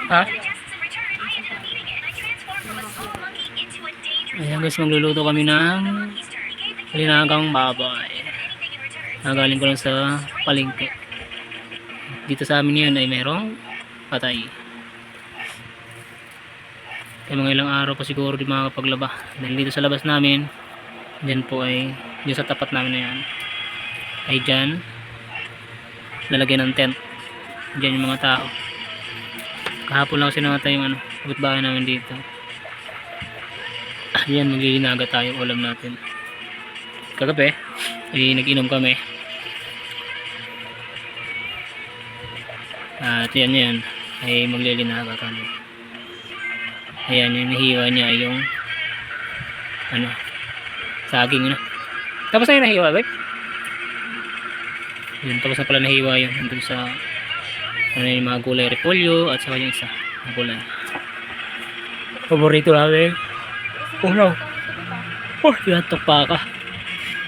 Ha? Ayan guys, magluluto kami ng linagang baboy. Nagaling ko lang sa palengke. Dito sa amin yun ay merong patay. Kaya mga ilang araw pa siguro di makakapaglaba. Dahil dito sa labas namin, dyan po ay, dyan sa tapat namin na yan, ay dyan, lalagyan ng tent. Dyan yung mga tao. Kahapon lang kasi namatay yung kapitbahay namin dito. Yan, maglilinaga tayo, ulam natin. Kagabi, ay nag-inom kami. At yan, ay maglilinaga kami. Ayan, yung nahiwa niya ay yung saging na. Tapos na yung nahiwa, babe? Yun, tapos na pala nahiwa yun. Andun sa yung mga gulay, repolyo, at saka yung isa, mga gulay. Paborito namin. Oh no. Oh, yatok pa ka.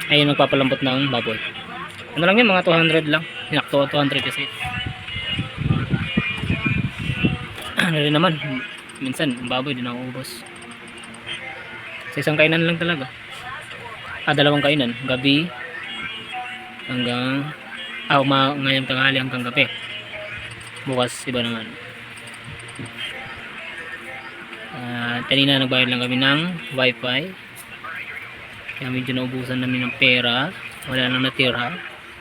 Ayun, magpapalambot ng baboy. Ano lang yun, mga 200 lang. Sinakto 200 kasi. Ano rin naman, minsan baboy din ako ubos. Sa isang kainan lang talaga. Dalawang kainan, gabi hanggang ngayong tanghali hanggang gabi. Bukas iba naman. Kanina nagbayad lang kami ng wifi. Kaya medyo naubusan namin ng pera. Wala nang natira.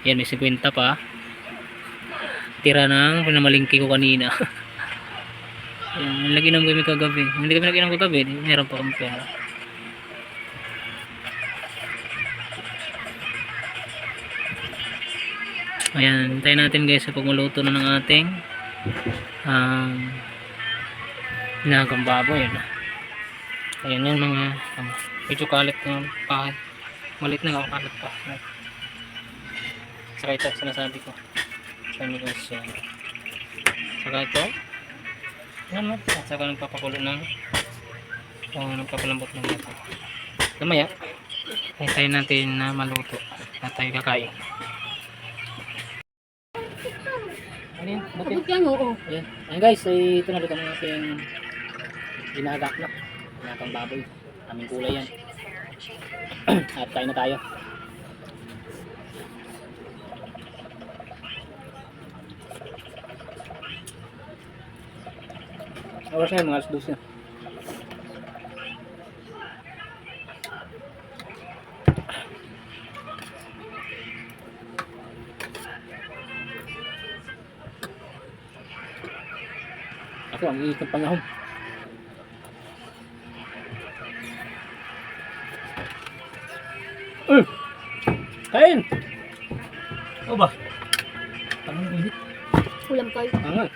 Yan, may 50 pa. Tira ng pinamalingki ko kanina. Yan, naginom kami kagabi. Hindi kami naginom kagabi, meron pa kami pera. Ayan, hintayin natin guys sa pagmaluto na ng ating linagang baboy. Ayan yan mga medyo kalit na pahay. Malit na ako kalit pa. Saka ito, sinasabi ko. Sabi ko siya. Saka ito. Yan mo. At saka nagpapakulo ng nagpapalambot ng ito. Namaya, hintayin natin na maluto at tayo kakain. Ayan, buti. Ayan guys, ito na luto ng ating ginagak na. Ginagak baboy. Aming kulay yan. At kain na tayo. Oras na yun, mga alas 12 na. Ako, ang iit ng panahon. Kain! O ba? Tangang init. Ulam kayo. Tangang.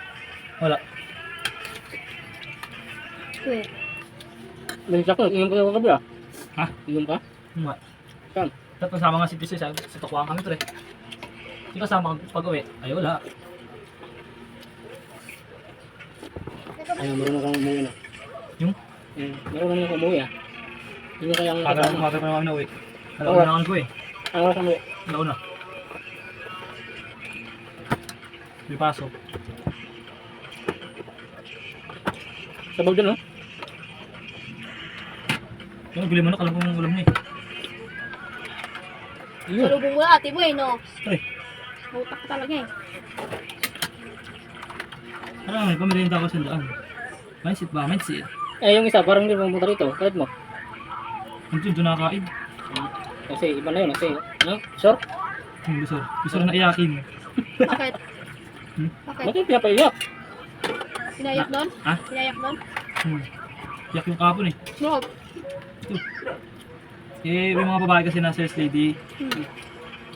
Wala. Wait. Nandiyak ko, inom ka kagabi ah. Ha? Inom ka? Hindi. Saan? Dapat kasama nga si Pisa sa tukuan kami pre. Hindi kasama pag-uwi. Ay wala. Ayun, marunong kang umuwi na. Yung? Marunong kang umuwi ah. Hindi kayang Umaga pa naman na uwi. Nalaunaan ko eh. Ang oras ang umuwi. Nauna. May pasok. Sabaw dyan oh. Yung bili mo na kalang kong ulam niya eh. Iyo. Salubong mo ate mo eh, no? Ay, Butak ka talaga eh. ano may pamirinda ako sa daan. Mindset ba? Mindset. Yung isa, parang hindi mo pumunta rito. Kahit mo. Hindi doon nakakain. Kasi iba na yun. Kasi, sure? Yung bisor. Bisor na iyakin. Bakit? Bakit? Bakit pinapaiyak? Pinayak doon? Ha? Pinayak doon? Yak yung kapon eh. No. Eh, may mga babae kasi na sales lady.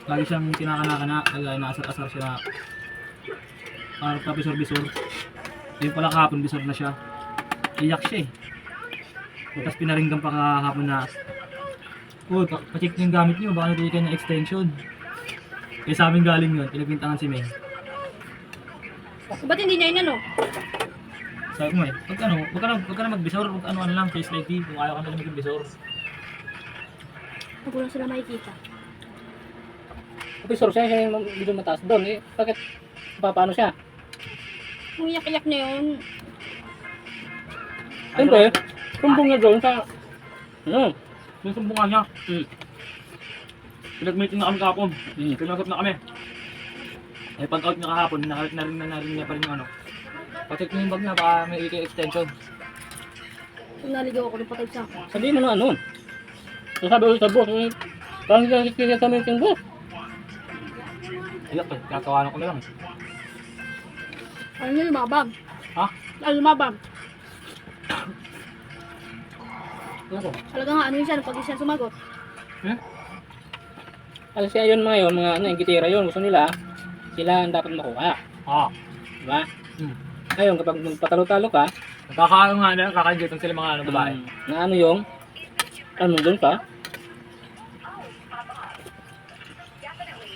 Lagi siyang kinakana-kana. Kaya naasar-asar siya. Parang kabisor-bisor. Yung pala kahapon, bisor na siya. Iyak siya eh. Tapos pinaringgan pa kahapon na, uy, pa-check yung gamit nyo, baka natin kayo ng extension. Eh sa amin galing yun, pinagbintangan si May. Ba't hindi niya inano? Sabi ko wag ka na magbisor, wag ano lang, face lady, kung ayaw ka na lang magbisor. Huwag lang sila makikita. Kasi sure siya yung medyo mataas doon. Bakit? Paano siya? Kung iyak-iyak na yun, Siyempre, kumbong na doon sa... Ano? Yung sumbungan niya. Pinag-meeting na kami kahapon. Pinag-usap na kami. Eh, pag-out niya kahapon, narinig niya pa rin yung ano. Pacheck niya yung bag na, baka may AK extension. Kung naligaw ako, napatay sa ako. Sabihin mo na ano. Ang sabi ulit sa boss, parang hindi na kikita sa meeting boss. Iyak eh, kakawanan ko na lang. Ano niya lumabang? Ha? Ano lumabang? Ano ko? Talaga nga, ano yun siya, pag siya sumagot. Kasi ayun mga yun, mga ano, yung gitira yun, gusto nila, sila ang dapat makuha. Ah. Diba? Hmm. Ngayon, kapag magpatalo-talo ka, Nagkakaano nga na, kakainjitan sila mga ano, babae. na ano yung, ano doon ka,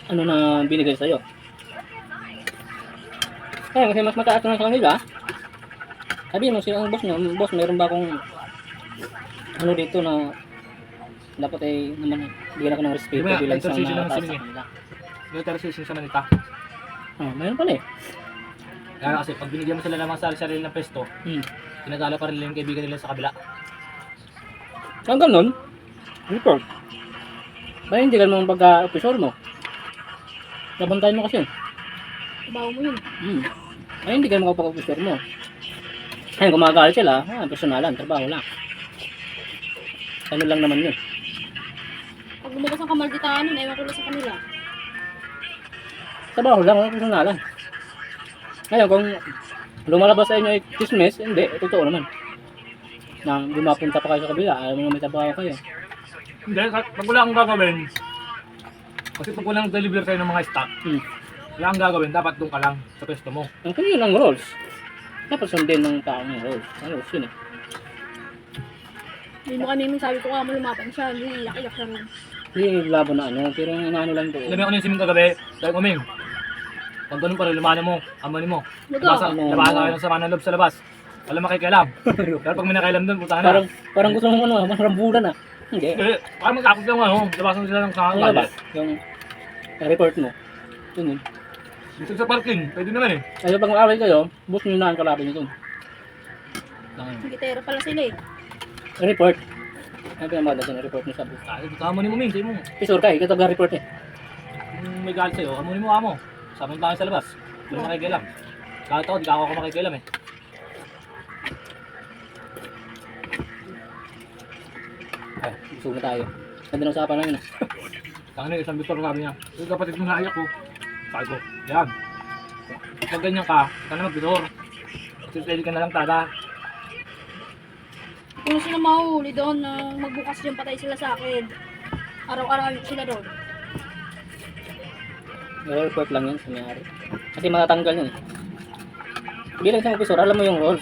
ano na binigay sa'yo. Kaya kasi mas mataas na sa kanila, sabihin mo siya ang boss nyo, boss, meron ba akong ano dito na dapat ay naman bigyan ako ng respeto Diba, bilang isang exercise naman mataas sila sa eh. kanila. Militarization sa Manila. Meron pala eh. Kaya kasi pag binigyan mo sila ng mga sarili ng pesto, pinagala pa rin nila yung kaibigan nila sa kabila. Ang ganun, report. Bayan hindi ka naman pagka-officer mo. Nabantayan mo kasi. Trabaho mo yun. Ay, hindi ka naman pagka-officer mo. Ayun, kung magagalit sila, personalan, trabaho lang. Ano lang naman yun. Pag lumabas ang kamalditaan, ewan ko lang sa kanila. Trabaho lang, personalan. Ngayon, kung lumalabas sa inyo ay chismis, hindi, totoo naman. Na dumapunta pa kayo sa kabila, ayaw mo na may trabaho kayo. Hindi, pag wala akong gagawin, kasi pag walang deliver kayo ng mga stock, wala akong gagawin, dapat doon ka lang sa pesto mo. Ang kanya yun ang rules. Dapat sundin ng tao ng rules. Ang rules yun eh. Hindi mo kami sabi ko ka mo lumaban siya, hindi iyak-iyak siya rin. Hindi labo na ano, pero yung inaano lang doon. Alam mo yung siming kagabi, dahil uming. Pag ganun pa rin, lumanan mo, amanin mo. Lugaw. Labasan kayo ng sama ng loob sa labas. Alam makikialam. Pero pag may nakailam doon, puta na. Parang gusto mong ano, parang rambulan ah. Hindi. Eh, parang magkakot lang ano, labasan sila ng Ano kakakal. ba? Yung report mo. Yun yun. Dito sa parking, pwede naman eh. Kaya pag mag-away kayo, book nyo na ang kalaban nyo dun. Gitera pala sila eh. Report. Ano pinamagda sa report nyo sa book? Ay, amunin mo min, sa'yo mo. Pisor ka eh, ikaw report eh. Kung may galit sa'yo, amunin mo amo. Sama tayo sa labas. Wala makikialam. Kahit ako, di ka ako makikialam eh. Ay, gusto na tayo. Ganda ng usapan namin ah. Tangan na, isang bitor sabi niya. Yung kapatid mo naiyak ko. Sabi ko, yan. Pag ganyan ka na mag-bitor. Kasi pwede ka na lang tada. Kung sila mahuli doon, magbukas yung patay sila sa akin. Araw-araw sila doon. Report lang yun sa mayari. Kasi matatanggal yun eh. Bilang isang officer, alam mo yung roles.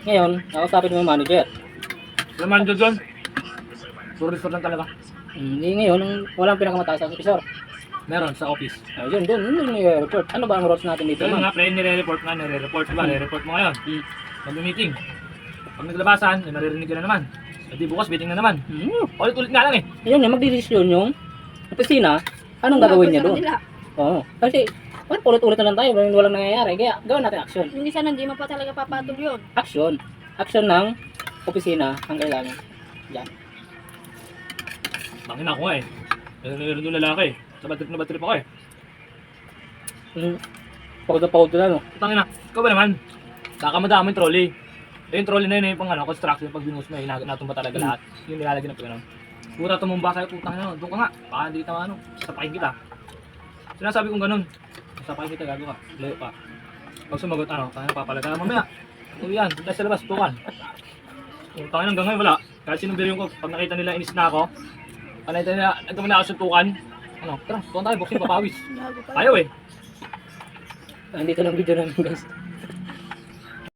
Ngayon, nakasapit mo yung manager. Alam man dyan. Puro resort lang talaga. Hindi ngayon, walang pinakamataas sa officer. Meron sa office. Yun, yun yung report. Ano ba ang roles natin dito? Pero nga, pre, nire-report nga, nire-report. Diba, nire-report mo ngayon. Mag-meeting. Pag naglabasan, eh, maririnig ka na naman. At di bukas, meeting na naman. Ulit-ulit nga lang eh. Yun yung magdidesisyon yung opisina, anong gagawin niya doon? Nila. Oo. Kasi, ulit-ulit na lang tayo, walang nangyayari. Kaya, gawin natin action. Yung isa hindi mo pa talaga papatol yun. Action. Action ng opisina ang kailangan. Yan. Bangin ako nga eh. Meron doon lalaki eh. Sa bad trip ako eh. Pagod na pagod na, no? Tangin na, ikaw ba naman? Kakamadaming trolley. Eh, yung trolley na yun eh, pang ano, construction, pag binus mo eh, natumba talaga lahat. Yung nilalagyan ng pagano. Pura tumumba sa'yo, putang na, doon ka nga. Baka hindi kita ano, sapakin kita. Sinasabi kong ganun. Sapakin kita, gago ka. Layo pa. Pag sumagot, ano, tangin na papalaga. Mamaya, ito yan, punta sa labas, tukan. Yung tangin hanggang ngayon, wala. Kahit sinong biro ko, pag nakita nila, inis na ako. Pag nakita nila, nagkaman na ako suntukan. Ano, tara, tukan tayo, boxing, papawis. Bago pa. Ayaw eh. Andito lang video namin guys.